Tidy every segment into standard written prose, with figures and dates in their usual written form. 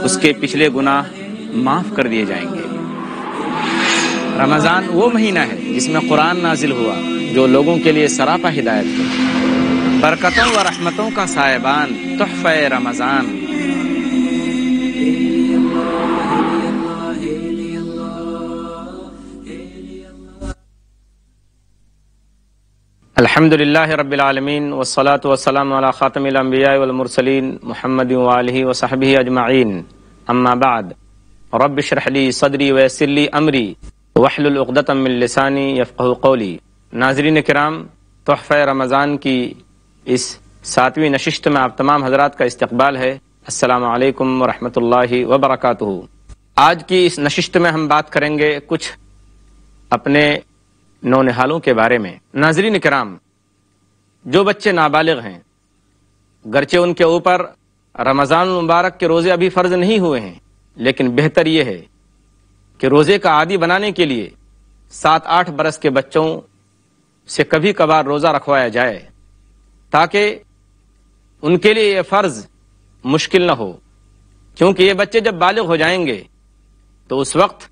اس کے پچھلے گناہ معاف کر دیے جائیں گے۔ رمضان وہ مہینہ ہے جس میں قرآن نازل ہوا جو لوگوں کے لیے سراپا ہدایت ہے۔ برکتوں و رحمتوں کا سائبان تحفہ رمضان۔ الحمد للہ رب العالمین والصلاة والسلام علی خاتم الانبیاء والمرسلین محمد وآلہ وصحبہ اجمعین، اما بعد، رب اشرح لی صدری ویسر لی امری واحلل عقدۃ من لسانی یفقہوا قولی۔ ناظرین کرام، تحفہ رمضان کی اس 7ویں نشست میں آپ تمام حضرات کا استقبال ہے۔ السلام علیکم ورحمۃ اللہ وبرکاتہ۔ آج کی اس نشست میں ہم بات کریں گے کچھ اپنے نونہالوں کے بارے میں۔ ناظرین کرام، جو بچے نابالغ ہیں، گرچہ ان کے اوپر رمضان المبارک کے روزے ابھی فرض نہیں ہوئے ہیں، لیکن بہتر یہ ہے کہ روزے کا عادی بنانے کے لیے 7-8 برس کے بچوں سے کبھی کبھار روزہ رکھوایا جائے، تاکہ ان کے لیے یہ فرض مشکل نہ ہو، کیونکہ یہ بچے جب بالغ ہو جائیں گے تو اس وقت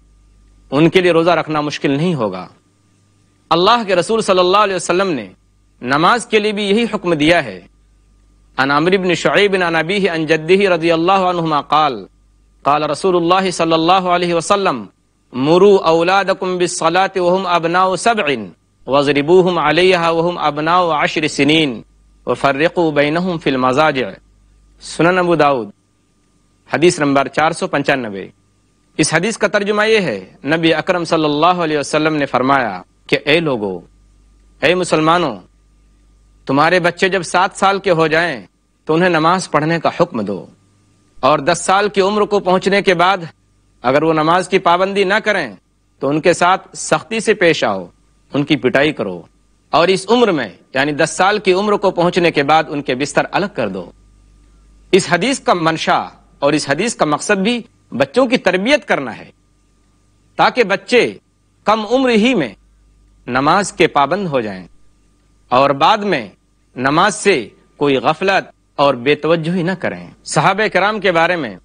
ان کے لیے روزہ رکھنا مشکل نہیں ہوگا۔ اللہ کے رسول صلی اللہ علیہ وسلم نے نماز کے لیے بھی یہی حکم دیا ہے۔ عن عمرو بن شعیب عن ابیہ عن جدہ رضی اللہ عنہما قال قال رسول اللہ صلی اللہ علیہ وسلم مروا اولادکم بالصلاة وهم ابناء 7 واضربوهم علیہا وهم ابناء 10 سنین وفرقوا بینہم فی المضاجع۔ سنن ابو داؤد، حدیث نمبر 495۔ اس حدیث کا ترجمہ یہ ہے، نبی اکرم صلی اللہ علیہ وسلم نے فرمایا کہ اے لوگو، اے مسلمانوں، تمہارے بچے جب 7 سال کے ہو جائیں تو انہیں نماز پڑھنے کا حکم دو، اور 10 سال کی عمر کو پہنچنے کے بعد اگر وہ نماز کی پابندی نہ کریں تو ان کے ساتھ سختی سے پیش آؤ، ان کی پٹائی کرو، اور اس عمر میں یعنی 10 سال کی عمر کو پہنچنے کے بعد ان کے بستر الگ کر دو۔ اس حدیث کا منشا اور اس حدیث کا مقصد بھی بچوں کی تربیت کرنا ہے، تاکہ بچے کم عمر ہی میں نماز کے پابند ہو جائیں اور بعد میں نماز سے کوئی غفلت اور بے توجہی نہ کریں۔ صحابہ کرام کے بارے میں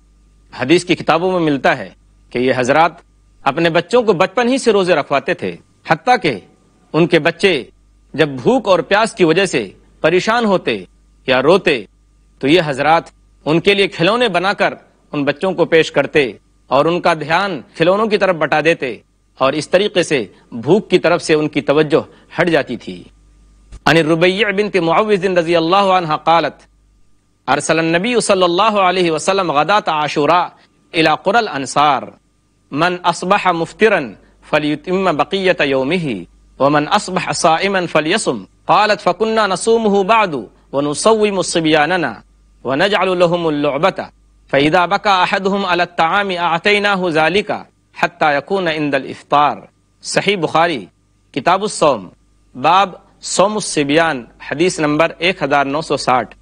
حدیث کی کتابوں میں ملتا ہے کہ یہ حضرات اپنے بچوں کو بچپن ہی سے روزے رکھواتے تھے، حتیٰ کہ ان کے بچے جب بھوک اور پیاس کی وجہ سے پریشان ہوتے یا روتے تو یہ حضرات ان کے لیے کھلونے بنا کر ان بچوں کو پیش کرتے اور ان کا دھیان کھلونوں کی طرف بٹا دیتے، اور اس طریقے سے بھوک کی طرف سے ان کی توجہ ہٹ جاتی تھی۔ عن الربیع بنت معوذ رضی اللہ عنہ قالت ارسل النبی صلی اللہ علیہ وسلم غداة عاشوراء الى قرى الانصار من اصبح مفطرا فلیتم بقیۃ یومہ ومن اصبح صائما فلیصم قالت فكنا نصومه بعد ونصوم صبیاننا ونجعل لهم اللعبة فاذا بكى احدهم على الطعام اعطيناه ذلك حتی یکون عند الافطار۔ صحیح بخاری کتاب الصوم، باب صوم الصبیان، حدیث نمبر 1960۔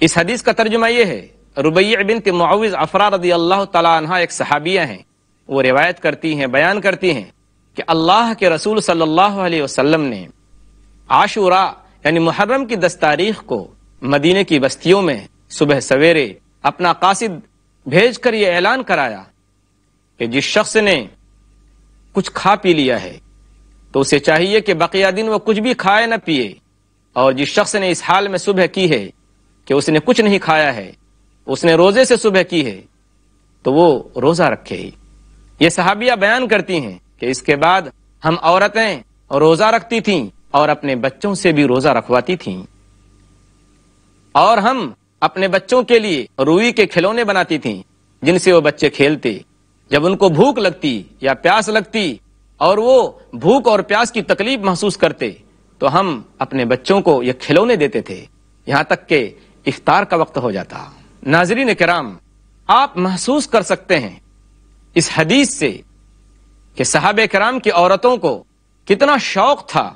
اس حدیث کا ترجمہ یہ ہے، ربیع بنت معوذ عفراء رضی اللہ تعالی عنہ ایک صحابیہ ہیں، وہ روایت کرتی ہیں، بیان کرتی ہیں کہ اللہ کے رسول صلی اللہ علیہ وسلم نے عاشوراء یعنی محرم کی 10 تاریخ کو مدینے کی بستیوں میں صبح سویرے اپنا قاصد بھیج کر یہ اعلان کرایا کہ جس شخص نے کچھ کھا پی لیا ہے تو اسے چاہیے کہ بقیہ دن وہ کچھ بھی کھائے نہ پیے، اور جس شخص نے اس حال میں صبح کی ہے کہ اس نے کچھ نہیں کھایا ہے، اس نے روزے سے صبح کی ہے، تو وہ روزہ رکھے ہی۔ یہ صحابیہ بیان کرتی ہیں کہ اس کے بعد ہم عورتیں روزہ رکھتی تھیں اور اپنے بچوں سے بھی روزہ رکھواتی تھیں، اور ہم اپنے بچوں کے لیے روئی کے کھلونے بناتی تھیں جن سے وہ بچے کھیلتے۔ جب ان کو بھوک لگتی یا پیاس لگتی اور وہ بھوک اور پیاس کی تکلیف محسوس کرتے تو ہم اپنے بچوں کو یہ کھلونے دیتے تھے، یہاں تک کہ افطار کا وقت ہو جاتا۔ ناظرین کرام، آپ محسوس کر سکتے ہیں اس حدیث سے کہ صحابہ کرام کی عورتوں کو کتنا شوق تھا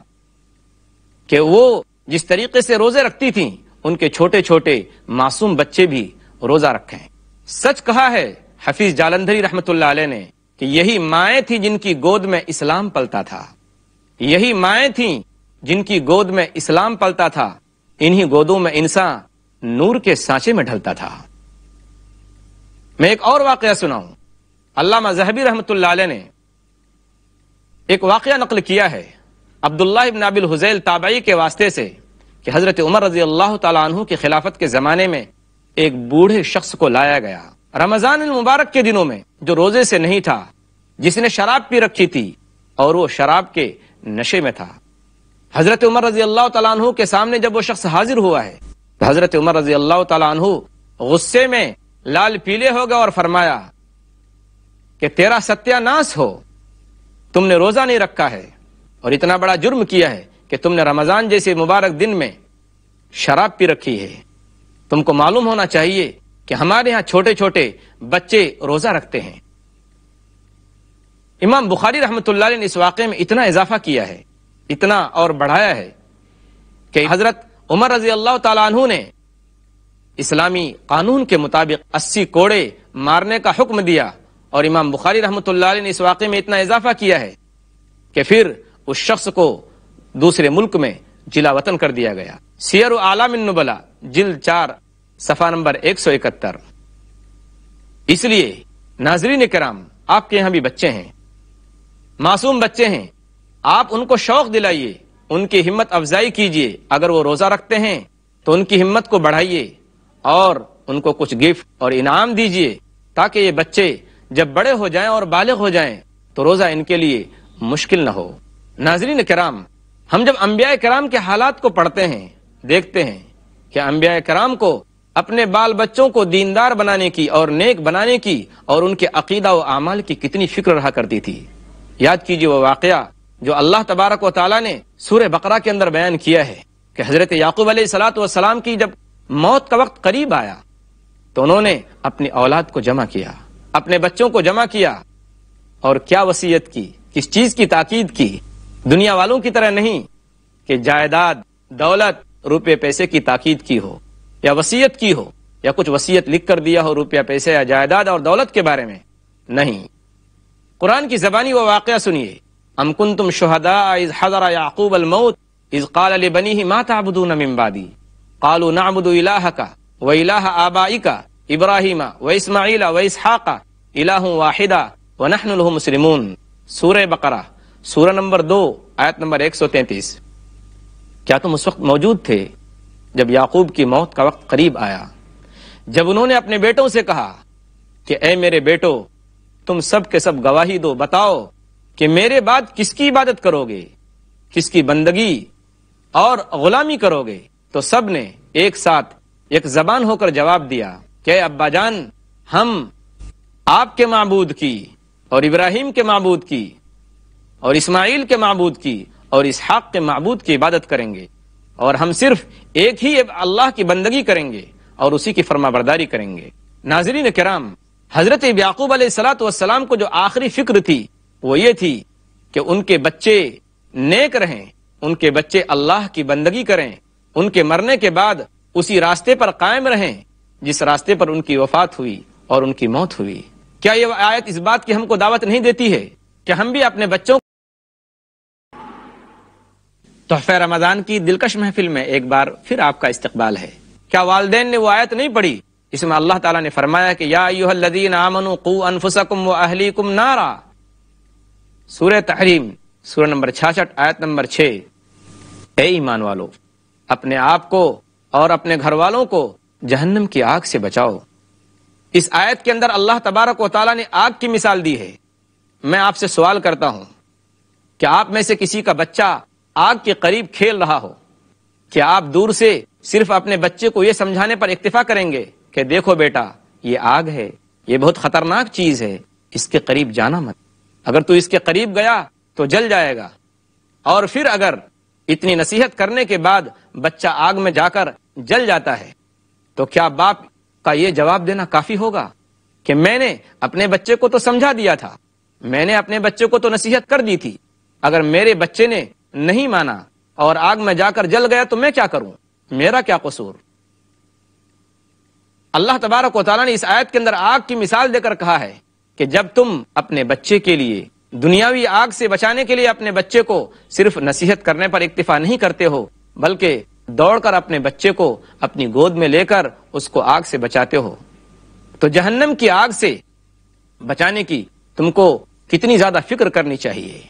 کہ وہ جس طریقے سے روزے رکھتی تھیں ان کے چھوٹے چھوٹے معصوم بچے بھی روزہ رکھیں۔ سچ کہا ہے حفیظ جالندھری رحمت اللہ علیہ نے کہ یہی مائیں تھیں جن کی گود میں اسلام پلتا تھا، یہی مائیں تھیں جن کی گود میں اسلام پلتا تھا، انہی گودوں میں انسان نور کے سانچے میں ڈھلتا تھا۔ میں ایک اور واقعہ سناؤں. علامہ ذہبی رحمۃ اللہ علیہ نے ایک واقعہ نقل کیا ہے عبداللہ ابن ابی الحذیل تابعی کے واسطے سے کہ حضرت عمر رضی اللہ تعالیٰ عنہ کی خلافت کے زمانے میں ایک بوڑھے شخص کو لایا گیا رمضان المبارک کے دنوں میں، جو روزے سے نہیں تھا، جس نے شراب پی رکھی تھی اور وہ شراب کے نشے میں تھا. حضرت عمر رضی اللہ تعالیٰ عنہ کے سامنے جب وہ شخص حاضر ہوا ہے تو حضرت عمر رضی اللہ تعالیٰ عنہ غصے میں لال پیلے ہو گئے اور فرمایا کہ تیرا ستیہ ناس ہو، تم نے روزہ نہیں رکھا ہے اور اتنا بڑا جرم کیا ہے کہ تم نے رمضان جیسے مبارک دن میں شراب پی رکھی ہے. تم کو معلوم ہونا چاہیے کہ ہمارے ہاں چھوٹے چھوٹے بچے روزہ رکھتے ہیں. امام بخاری رحمۃ اللہ علیہ نے اس واقعے میں اتنا اضافہ کیا ہے، اتنا اور بڑھایا ہے کہ حضرت عمر رضی اللہ تعالیٰ عنہ نے اسلامی قانون کے مطابق 80 کوڑے مارنے کا حکم دیا، اور امام بخاری رحمۃ اللہ علیہ نے اس واقعے میں اتنا اضافہ کیا ہے کہ پھر اس شخص کو دوسرے ملک میں جلا وطن کر دیا گیا. سیر اعلام النبلاء جلد 4 صفحہ نمبر 171. اس لیے ناظرین کرام، آپ کے یہاں بھی بچے ہیں، معصوم بچے ہیں، آپ ان کو شوق دلائیے، ان کی ہمت افزائی کیجیے. اگر وہ روزہ رکھتے ہیں تو ان کی ہمت کو بڑھائیے اور ان کو کچھ گفٹ اور انعام دیجیے، تاکہ یہ بچے جب بڑے ہو جائیں اور بالغ ہو جائیں تو روزہ ان کے لیے مشکل نہ ہو. ناظرین کرام، ہم جب انبیاء کرام کے حالات کو پڑھتے ہیں، دیکھتے ہیں کہ انبیاء کرام کو اپنے بال بچوں کو دیندار بنانے کی اور نیک بنانے کی اور ان کے عقیدہ و اعمال کی کتنی فکر رہا کرتی تھی. یاد کیجئے وہ واقعہ جو اللہ تبارک و تعالیٰ نے سورہ بقرہ کے اندر بیان کیا ہے کہ حضرت یعقوب علیہ الصلوۃ والسلام کی جب موت کا وقت قریب آیا تو انہوں نے اپنی اولاد کو جمع کیا، اپنے بچوں کو جمع کیا، اور کیا وصیت کی، کس چیز کی تاکید کی؟ دنیا والوں کی طرح نہیں کہ جائیداد، دولت، روپے پیسے کی تاکید کی ہو یا وصیت کی ہو یا کچھ وصیت لکھ کر دیا ہو روپیہ پیسے یا جائیداد اور دولت کے بارے میں. نہیں، قرآن کی زبانی وہ واقعہ سنیے. ام کنتم شہداء اذ حضر یعقوب الموت اذ قال لبنیہ ما تعبدون من بعدی قالوا نعبد الہک و الہ آبائک ابراہیم و اسماعیل و اسحاق الہ واحدا ونحن له مسلمون. سورہ بقرہ سورہ نمبر 2 آیت نمبر 133. کیا تم اس وقت موجود تھے جب یعقوب کی موت کا وقت قریب آیا، جب انہوں نے اپنے بیٹوں سے کہا کہ اے میرے بیٹو، تم سب کے سب گواہی دو، بتاؤ کہ میرے بعد کس کی عبادت کرو گے، کس کی بندگی اور غلامی کرو گے؟ تو سب نے ایک ساتھ ایک زبان ہو کر جواب دیا کہ اے ابا جان، ہم آپ کے معبود کی اور ابراہیم کے معبود کی اور اسماعیل کے معبود کی اور اسحاق کے معبود کی عبادت کریں گے، اور ہم صرف ایک ہی اللہ کی بندگی کریں گے اور اسی کی فرما برداری کریں گے. ناظرین کرام، حضرت یعقوب علیہ الصلوۃ والسلام کو جو آخری فکر تھی وہ یہ تھی کہ ان کے بچے نیک رہیں، ان کے بچے اللہ کی بندگی کریں، ان کے مرنے کے بعد اسی راستے پر قائم رہیں جس راستے پر ان کی وفات ہوئی اور ان کی موت ہوئی. کیا یہ آیت اس بات کی ہم کو دعوت نہیں دیتی ہے کہ ہم بھی اپنے بچوں تحفہ رمضان کی دلکش محفل میں ایک بار پھر آپ کا استقبال ہے؟ کیا والدین نے وہ آیت نہیں پڑھی جس میں اللہ تعالیٰ نے فرمایا کہ یا ایھا الذین آمنوا قوا انفسکم واہلیکم نارا؟ سورہ تحریم سورہ نمبر 66 آیت نمبر 6. اے ایمان والو، اپنے آپ کو اور اپنے گھر والوں کو جہنم کی آگ سے بچاؤ. اس آیت کے اندر اللہ تبارک و تعالیٰ نے آگ کی مثال دی ہے. میں آپ سے سوال کرتا ہوں کہ آپ میں سے کسی کا بچہ آگ کے قریب کھیل رہا ہو، کیا آپ دور سے صرف اپنے بچے کو یہ سمجھانے پر اکتفا کریں گے کہ دیکھو بیٹا، یہ آگ ہے، یہ بہت خطرناک چیز ہے، اس کے قریب جانا مت، اگر تو اس کے قریب گیا تو جل جائے گا؟ اور پھر اگر اتنی نصیحت کرنے کے بعد بچہ آگ میں جا کر جل جاتا ہے تو کیا باپ کا یہ جواب دینا کافی ہوگا کہ میں نے اپنے بچے کو تو سمجھا دیا تھا، میں نے اپنے بچے کو تو نصیحت کر دی تھی، اگر میرے بچے نے نہیں مانا اور آگ میں جا کر جل گیا تو میں کیا کروں، میرا کیا قصور؟ اللہ تبارک و تعالیٰ نے اس آیت کے اندر آگ کی مثال دے کر کہا ہے کہ جب تم اپنے بچے کے لیے دنیاوی آگ سے بچانے کے لیے اپنے بچے کو صرف نصیحت کرنے پر اکتفا نہیں کرتے ہو، بلکہ دوڑ کر اپنے بچے کو اپنی گود میں لے کر اس کو آگ سے بچاتے ہو، تو جہنم کی آگ سے بچانے کی تم کو کتنی زیادہ فکر کرنی چاہیے۔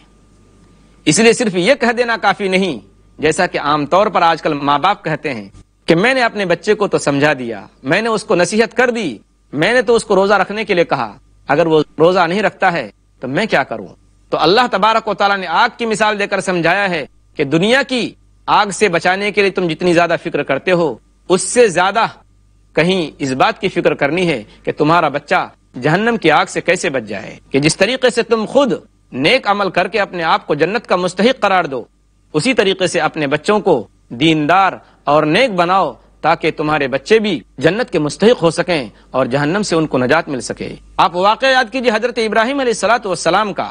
اس لیے صرف یہ کہہ دینا کافی نہیں، جیسا کہ عام طور پر آج کل ماں باپ کہتے ہیں کہ میں نے اپنے بچے کو تو سمجھا دیا، میں نے اس کو نصیحت کر دی، میں نے تو اس کو روزہ رکھنے کے لیے کہا، اگر وہ روزہ نہیں رکھتا ہے تو میں کیا کروں؟ تو اللہ تبارک و تعالیٰ نے آگ کی مثال دے کر سمجھایا ہے کہ دنیا کی آگ سے بچانے کے لیے تم جتنی زیادہ فکر کرتے ہو، اس سے زیادہ کہیں اس بات کی فکر کرنی ہے کہ تمہارا بچہ جہنم کی آگ سے کیسے بچ جائے، کہ جس طریقے سے تم خود نیک عمل کر کے اپنے آپ کو جنت کا مستحق قرار دو، اسی طریقے سے اپنے بچوں کو دیندار اور نیک بناؤ تاکہ تمہارے بچے بھی جنت کے مستحق ہو سکیں اور جہنم سے ان کو نجات مل سکے۔ آپ واقعہ یاد کیجئے حضرت ابراہیم علیہ الصلوۃ والسلام کا،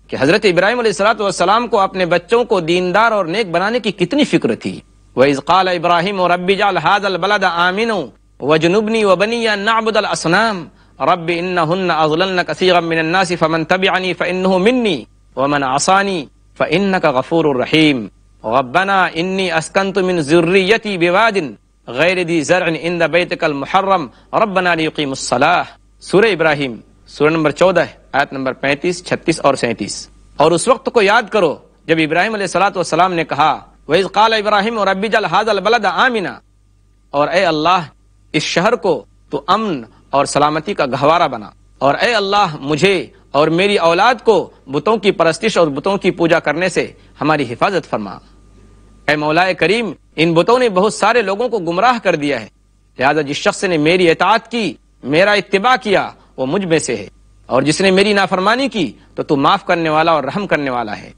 کہ حضرت ابراہیم علیہ الصلوۃ والسلام کو اپنے بچوں کو دیندار اور نیک بنانے کی کتنی فکر تھی۔ وَإِذْ قَالَ إِبْرَاهِيمُ رَبِّ اجْعَلْ هَٰذَا الْبَلَدَ آمِنًا وَاجْنُبْنِي وَبَنِيَّ أَن نَّعْبُدَ الْأَصْنَامَ رَبِّ إِنَّهُنَّ أَضْلَلْنَ كَثِيرًا مِّنَ النَّاسِ فَمَن تَبِعَنِي فَإِنَّهُ مِنِّي وَمَنْ عَصَانِي فَإِنَّكَ غَفُورٌ رَّحِيمٌ رَبَّنَا إِنِّي أَسْكَنتُ مِن ذُرِّيَّتِي بِوَادٍ غَيْرِ ذِي زَرْعٍ عِندَ بَيْتِكَ الْمُحَرَّمِ رَبَّنَا لِيُقِيمُوا الصَّلَاةَ۔ سورہ ابراہیم سورہ نمبر 14 آیت نمبر 35، 36 اور 37۔ اور اس وقت کو یاد کرو جب ابراہیم علیہ الصلوۃ والسلام نے کہا وَإِذْ قَالَ إِبْرَاهِيمُ رَبِّ اجْعَلْ هَٰذَا الْبَلَدَ آمِنًا، اور اے اللہ اس شہر کو تو امن اور سلامتی کا گہوارہ بنا، اور اے اللہ مجھے اور میری اولاد کو بتوں کی پرستش اور بتوں کی پوجا کرنے سے ہماری حفاظت فرما۔ اے مولا کریم، ان بتوں نے بہت سارے لوگوں کو گمراہ کر دیا ہے، لہذا جس شخص نے میری اطاعت کی، میرا اتباع کیا، وہ مجھ میں سے ہے، اور جس نے میری نافرمانی کی تو تو معاف کرنے والا اور رحم کرنے والا ہے۔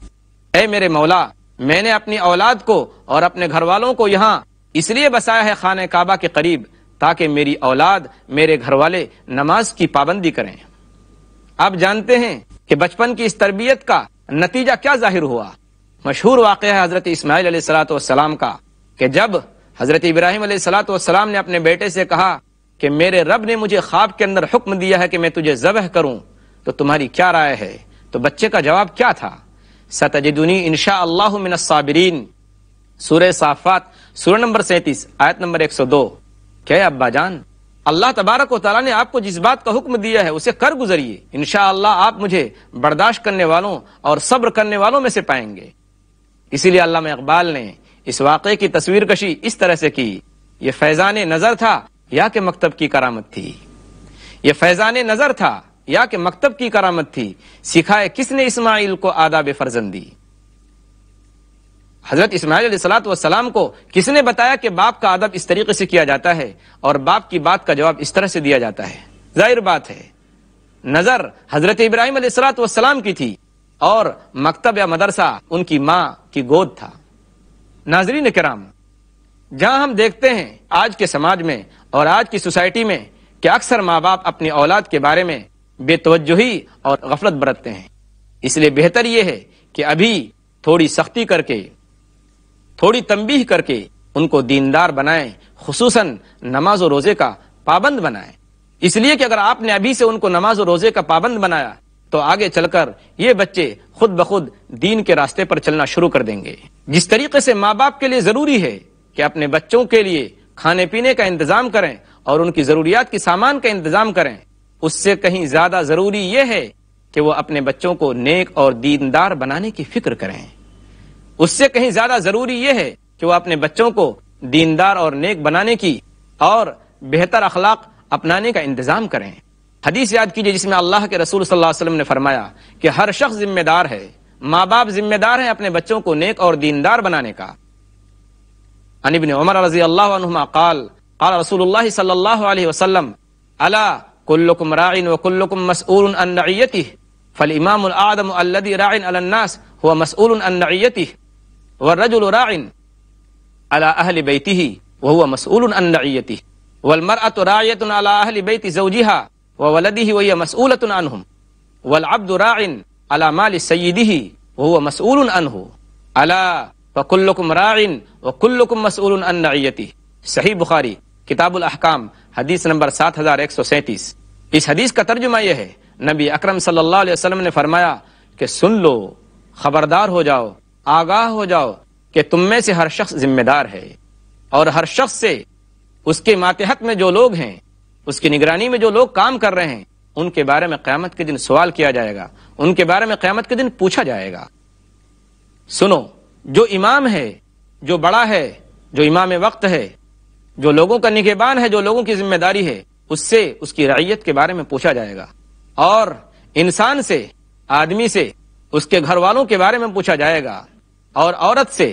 اے میرے مولا، میں نے اپنی اولاد کو اور اپنے گھر والوں کو یہاں اس لیے بسایا ہے خانہ کعبہ کے قریب تاکہ میری اولاد، میرے گھر والے نماز کی پابندی کریں۔ آپ جانتے ہیں کہ بچپن کی اس تربیت کا نتیجہ کیا ظاہر ہوا؟ مشہور واقعہ ہے حضرت اسماعیل علیہ الصلوۃ والسلام کا، کہ جب حضرت ابراہیم علیہ الصلوۃ والسلام نے اپنے بیٹے سے کہا کہ میرے رب نے مجھے خواب کے اندر حکم دیا ہے کہ میں تجھے ذبح کروں، تو تمہاری کیا رائے ہے؟ تو بچے کا جواب کیا تھا؟ ستجدنی انشاء اللہ من الصابرین، سورہ صافات سورہ نمبر 37 آیت نمبر 102۔ کیا ابا جان، اللہ تبارک و تعالیٰ نے آپ کو جس بات کا حکم دیا ہے اسے کر گزریے، انشاءاللہ آپ مجھے برداشت کرنے والوں اور صبر کرنے والوں میں سے پائیں گے۔ اسی لیے علامہ اقبال نے اس واقعے کی تصویر کشی اس طرح سے کی، یہ فیضان نظر تھا یا کہ مکتب کی کرامت تھی؟ یہ فیضان نظر تھا یا کہ مکتب کی کرامت تھی؟ سکھائے کس نے اسماعیل کو آداب فرزندی؟ حضرت اسماعیل علیہ الصلوۃ والسلام کو کس نے بتایا کہ باپ کا ادب اس طریقے سے کیا جاتا ہے اور باپ کی بات کا جواب اس طرح سے دیا جاتا ہے؟ ظاہر بات ہے نظر حضرت ابراہیم علیہ الصلوۃ والسلام کی تھی اور مکتب یا مدرسہ ان کی ماں کی گود تھا۔ ناظرین کرام، جہاں ہم دیکھتے ہیں آج کے سماج میں اور آج کی سوسائٹی میں کہ اکثر ماں باپ اپنی اولاد کے بارے میں بے توجہی اور غفلت برتتے ہیں، اس لیے بہتر یہ ہے کہ ابھی تھوڑی سختی کر کے، تھوڑی تنبیہ کر کے ان کو دیندار بنائیں، خصوصاً نماز و روزے کا پابند بنائیں، اس لیے کہ اگر آپ نے ابھی سے ان کو نماز و روزے کا پابند بنایا تو آگے چل کر یہ بچے خود بخود دین کے راستے پر چلنا شروع کر دیں گے۔ جس طریقے سے ماں باپ کے لیے ضروری ہے کہ اپنے بچوں کے لیے کھانے پینے کا انتظام کریں اور ان کی ضروریات کی سامان کا انتظام کریں، اس سے کہیں زیادہ ضروری یہ ہے کہ وہ اپنے بچوں کو نیک اور دیندار بنانے کی فکر کریں۔ اس سے کہیں زیادہ ضروری یہ ہے کہ وہ اپنے بچوں کو دیندار اور نیک بنانے کی اور بہتر اخلاق اپنانے کا انتظام کریں۔ حدیث یاد کیجئے جس میں اللہ کے رسول صلی اللہ علیہ وسلم نے فرمایا کہ ہر شخص ذمہ دار ہے، ماں باپ ذمہ دار ہیں اپنے بچوں کو نیک اور دیندار بنانے کا۔ عن ابن عمر رضی اللہ عنہما قال قال رسول اللہ صلی اللہ علیہ وسلم الا کلکم راع وکلکم مسئول عن رعیتہ فالامام الاعظم الذي راع على الناس هو مسئول عن رعیتہ والرجل راع على اهل بيته وهو مسئول عن رعیتہ والمرأة راعية على اهل بيت زوجها وولده وهي مسئولة عنهم والعبد راع على مال سيده وهو مسئول عنه الا فکلکم راع وکلکم مسئول عن رعیتہ۔ صحیح بخاری کتاب الاحکام حدیث نمبر 7137۔ اس حدیث کا ترجمہ یہ ہے، نبی اکرم صلی اللہ علیہ وسلم نے فرمایا کہ سن لو، خبردار ہو جاؤ، آگاہ ہو جاؤ کہ تم میں سے ہر شخص ذمہ دار ہے، اور ہر شخص سے اس کے ماتحت میں جو لوگ ہیں اس کی نگرانی میں جو لوگ کام کر رہے ہیں ان کے بارے میں قیامت کے دن سوال کیا جائے گا، ان کے بارے میں قیامت کے دن پوچھا جائے گا۔ سنو، جو امام ہے، جو بڑا ہے، جو امام وقت ہے، جو لوگوں کا نگہبان ہے، جو لوگوں کی ذمہ داری ہے، اس سے اس کی رعیت کے بارے میں پوچھا جائے گا، اور انسان سے، آدمی سے، اس کے گھر والوں کے بارے میں پوچھا جائے گا، اور عورت سے،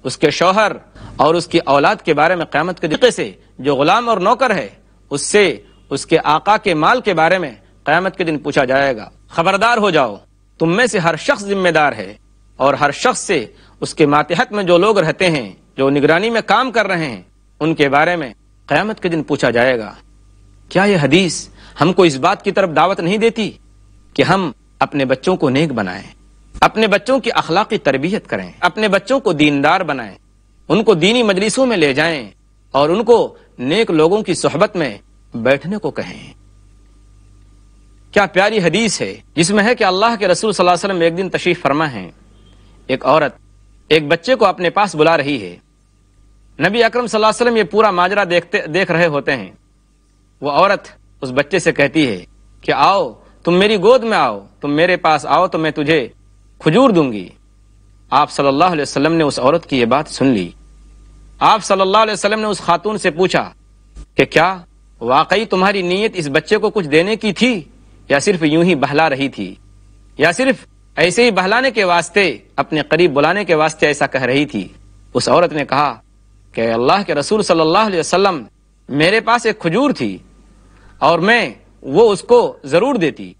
اس کے شوہر اور اس کی اولاد کے بارے میں قیامت کے دن سے، جو غلام اور نوکر ہے اس سے اس کے آقا کے مال کے بارے میں قیامت کے دن پوچھا جائے گا۔ خبردار ہو جاؤ، تم میں سے ہر شخص ذمہ دار ہے، اور ہر شخص سے اس کے ماتحت میں جو لوگ رہتے ہیں، جو نگرانی میں کام کر رہے ہیں، ان کے بارے میں قیامت کے دن پوچھا جائے گا۔ کیا یہ حدیث ہم کو اس بات کی طرف دعوت نہیں دیتی کہ ہم اپنے بچوں کو نیک بنائیں، اپنے بچوں کی اخلاقی تربیت کریں، اپنے بچوں کو دیندار بنائیں، ان کو دینی مجلسوں میں لے جائیں اور ان کو نیک لوگوں کی صحبت میں بیٹھنے کو کہیں؟ کیا پیاری حدیث ہے جس میں ہے کہ اللہ کے رسول صلی اللہ علیہ وسلم ایک دن تشریف فرما ہیں، ایک عورت ایک بچے کو اپنے پاس بلا رہی ہے، نبی اکرم صلی اللہ علیہ وسلم یہ پورا ماجرا دیکھ رہے ہوتے ہیں۔ وہ عورت اس بچے سے کہتی ہے کہ آؤ، تم میری گود میں آؤ، تم میرے پاس آؤ تو میں تجھے کھجور دوں گی۔ آپ صلی اللہ علیہ وسلم نے اس عورت کی یہ بات سن لی۔ آپ صلی اللہ علیہ وسلم نے اس خاتون سے پوچھا کہ کیا واقعی تمہاری نیت اس بچے کو کچھ دینے کی تھی، یا صرف یوں ہی بہلا رہی تھی، یا صرف ایسے ہی بہلانے کے واسطے، اپنے قریب بلانے کے واسطے ایسا کہہ رہی تھی؟ اس عورت نے کہا کہ اللہ کے رسول صلی اللہ علیہ وسلم، میرے پاس ایک کھجور تھی اور میں وہ اس کو ضرور دیتی۔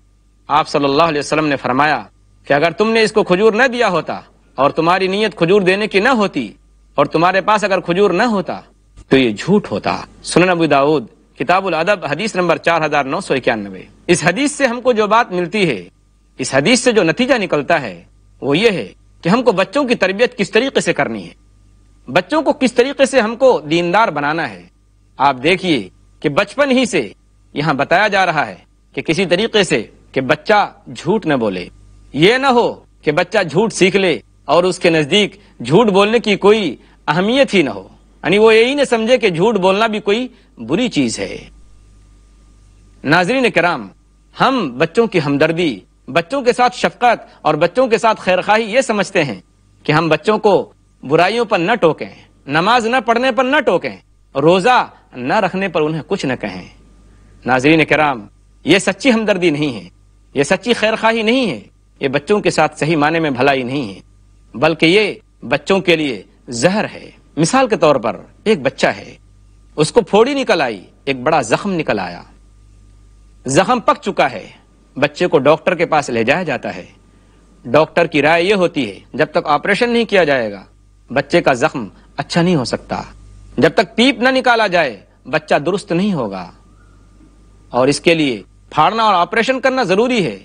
آپ صلی اللہ علیہ وسلم نے فرمایا کہ اگر تم نے اس کو کھجور نہ دیا ہوتا اور تمہاری نیت کھجور دینے کی نہ ہوتی اور تمہارے پاس اگر کھجور نہ ہوتا تو یہ جھوٹ ہوتا۔ سنن ابو داؤد کتاب الادب حدیث نمبر 4991۔ اس حدیث سے ہم کو جو بات ملتی ہے، اس حدیث سے جو نتیجہ نکلتا ہے وہ یہ ہے کہ ہم کو بچوں کی تربیت کس طریقے سے کرنی ہے، بچوں کو کس طریقے سے ہم کو دیندار بنانا ہے۔ آپ دیکھیے کہ بچپن ہی سے یہاں بتایا جا رہا ہے کہ کسی طریقے سے کہ بچہ جھوٹ نہ بولے، یہ نہ ہو کہ بچہ جھوٹ سیکھ لے اور اس کے نزدیک جھوٹ بولنے کی کوئی اہمیت ہی نہ ہو، یعنی وہ یہی نہ سمجھے کہ جھوٹ بولنا بھی کوئی بری چیز ہے۔ ناظرین کرام، ہم بچوں کی ہمدردی، بچوں کے ساتھ شفقت اور بچوں کے ساتھ خیرخواہی یہ سمجھتے ہیں کہ ہم بچوں کو برائیوں پر نہ ٹوکیں، نماز نہ پڑھنے پر نہ ٹوکیں، روزہ نہ رکھنے پر انہیں کچھ نہ کہیں۔ ناظرین کرام، یہ سچی ہمدردی نہیں ہے، یہ سچی خیرخواہی نہیں ہے، یہ بچوں کے ساتھ صحیح معنی میں بھلائی نہیں ہے، بلکہ یہ بچوں کے لیے زہر ہے۔ مثال کے طور پر ایک بچہ ہے، اس کو پھوڑی نکل آئی، ایک بڑا زخم نکل آیا، زخم پک چکا ہے، بچے کو ڈاکٹر کے پاس لے جایا جاتا ہے۔ ڈاکٹر کی رائے یہ ہوتی ہے جب تک آپریشن نہیں کیا جائے گا بچے کا زخم اچھا نہیں ہو سکتا، جب تک پیپ نہ نکالا جائے بچہ درست نہیں ہوگا، اور اس کے لیے پھاڑنا اور آپریشن کرنا ضروری ہے۔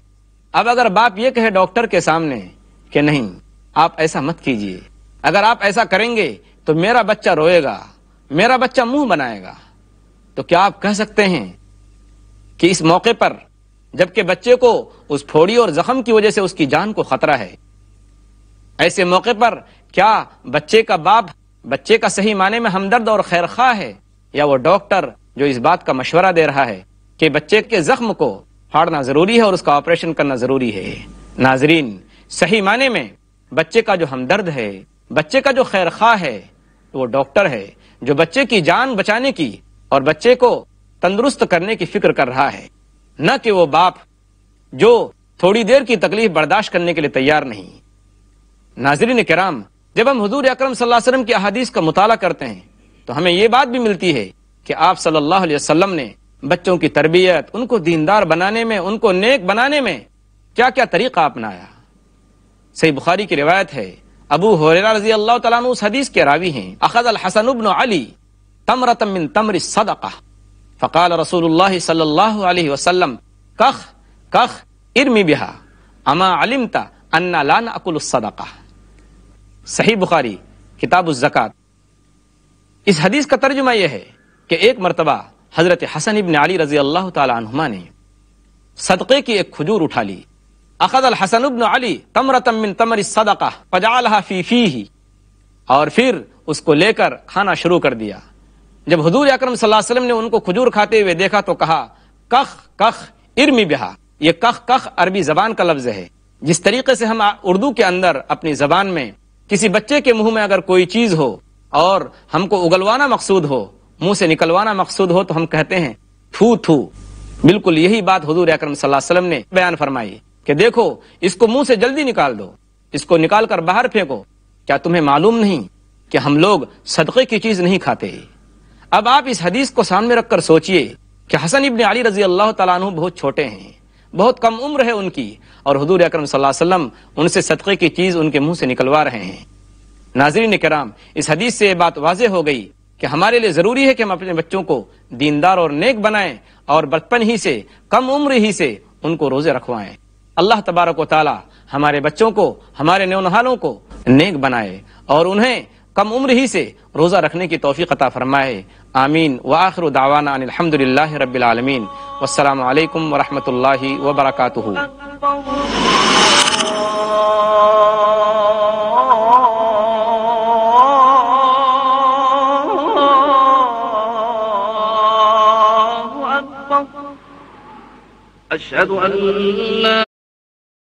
اب اگر باپ یہ کہے ڈاکٹر کے سامنے کہ نہیں، آپ ایسا مت کیجئے، اگر آپ ایسا کریں گے تو میرا بچہ روئے گا، میرا بچہ منہ بنائے گا، تو کیا آپ کہہ سکتے ہیں کہ اس موقع پر جبکہ بچے کو اس پھوڑی اور زخم کی وجہ سے اس کی جان کو خطرہ ہے، ایسے موقع پر کیا بچے کا باپ بچے کا صحیح معنی میں ہمدرد اور خیرخواہ ہے، یا وہ ڈاکٹر جو اس بات کا مشورہ دے رہا ہے کہ بچے کے زخم کو پھاڑنا ضروری ہے اور اس کا آپریشن کرنا ضروری ہے؟ ناظرین، صحیح معنی میں بچے کا جو ہمدرد ہے، بچے کا جو خیرخواہ ہے، وہ ڈاکٹر ہے جو بچے کی جان بچانے کی اور بچے کو تندرست کرنے کی فکر کر رہا ہے، نہ کہ وہ باپ جو تھوڑی دیر کی تکلیف برداشت کرنے کے لیے تیار نہیں۔ ناظرین کرام، جب ہم حضور اکرم صلی اللہ علیہ وسلم کی احادیث کا مطالعہ کرتے ہیں تو ہمیں یہ بات بھی ملتی ہے کہ آپ صلی اللہ علیہ وسلم نے بچوں کی تربیت، ان کو دیندار بنانے میں، ان کو نیک بنانے میں کیا کیا طریقہ اپنایا۔ صحیح بخاری کی روایت ہے، ابو ہریرہ رضی اللہ تعالیٰ عنہ اس حدیث کے راوی ہیں، اخذ الحسن بن علی تمرۃ من تمر الصدقہ فقال رسول اللہ صلی اللہ علیہ وسلم کخ کخ ارمی بہا اما علمت ان لا ناکل الصدقہ۔ صحیح بخاری کتاب الزکوٰۃ۔ اس حدیث کا ترجمہ یہ ہے کہ ایک مرتبہ حضرت حسن ابن علی رضی اللہ تعالی عنہما نے صدقے کی ایک کھجور اٹھا لی، اخذ الحسن ابن علی تمرۃ من تمر الصدقہ فجعلها فی فیہ، اور پھر اس کو لے کر کھانا شروع کر دیا۔ جب حضور اکرم صلی اللہ علیہ وسلم نے ان کو کھجور کھاتے ہوئے دیکھا تو کہا کخ کخ ارمی بہا. یہ کخ کخ عربی زبان کا لفظ ہے. جس طریقے سے ہم اردو کے اندر اپنی زبان میں کسی بچے کے منہ میں اگر کوئی چیز ہو اور ہم کو اگلوانا مقصود ہو، منہ سے نکلوانا مقصود ہو، تو ہم کہتے ہیں تھو تھو. بالکل یہی بات حضور اکرم صلی اللہ علیہ وسلم نے بیان فرمائی کہ دیکھو اس کو منہ سے جلدی نکال دو، اس کو نکال کر باہر پھینکو. کیا تمہیں معلوم نہیں کہ ہم لوگ صدقے کی چیز نہیں کھاتے؟ اب آپ اس حدیث کو سامنے رکھ کر سوچئے کہ حسن ابن علی رضی اللہ تعالیٰ عنہ بہت چھوٹے ہیں، بہت کم عمر ہے ان کی، اور حضور اکرم صلی اللہ علیہ وسلم ان سے صدقے کی چیز ان کے منہ سے نکلوا رہے ہیں. ناظرین کرام، اس حدیث سے یہ بات واضح ہو گئی کہ ہمارے لیے ضروری ہے کہ ہم اپنے بچوں کو دیندار اور نیک بنائیں اور بچپن ہی سے، کم عمر ہی سے ان کو روزے رکھوائیں. اللہ تبارک و تعالی ہمارے بچوں کو، ہمارے نونہالوں کو نیک بنائے اور انہیں کم عمر ہی سے روزہ رکھنے کی توفیق عطا فرمائے. آمین. وآخر دعوانا ان الحمدللہ رب العالمین. والسلام علیکم ورحمۃ اللہ وبرکاتہ. أشهد أن لا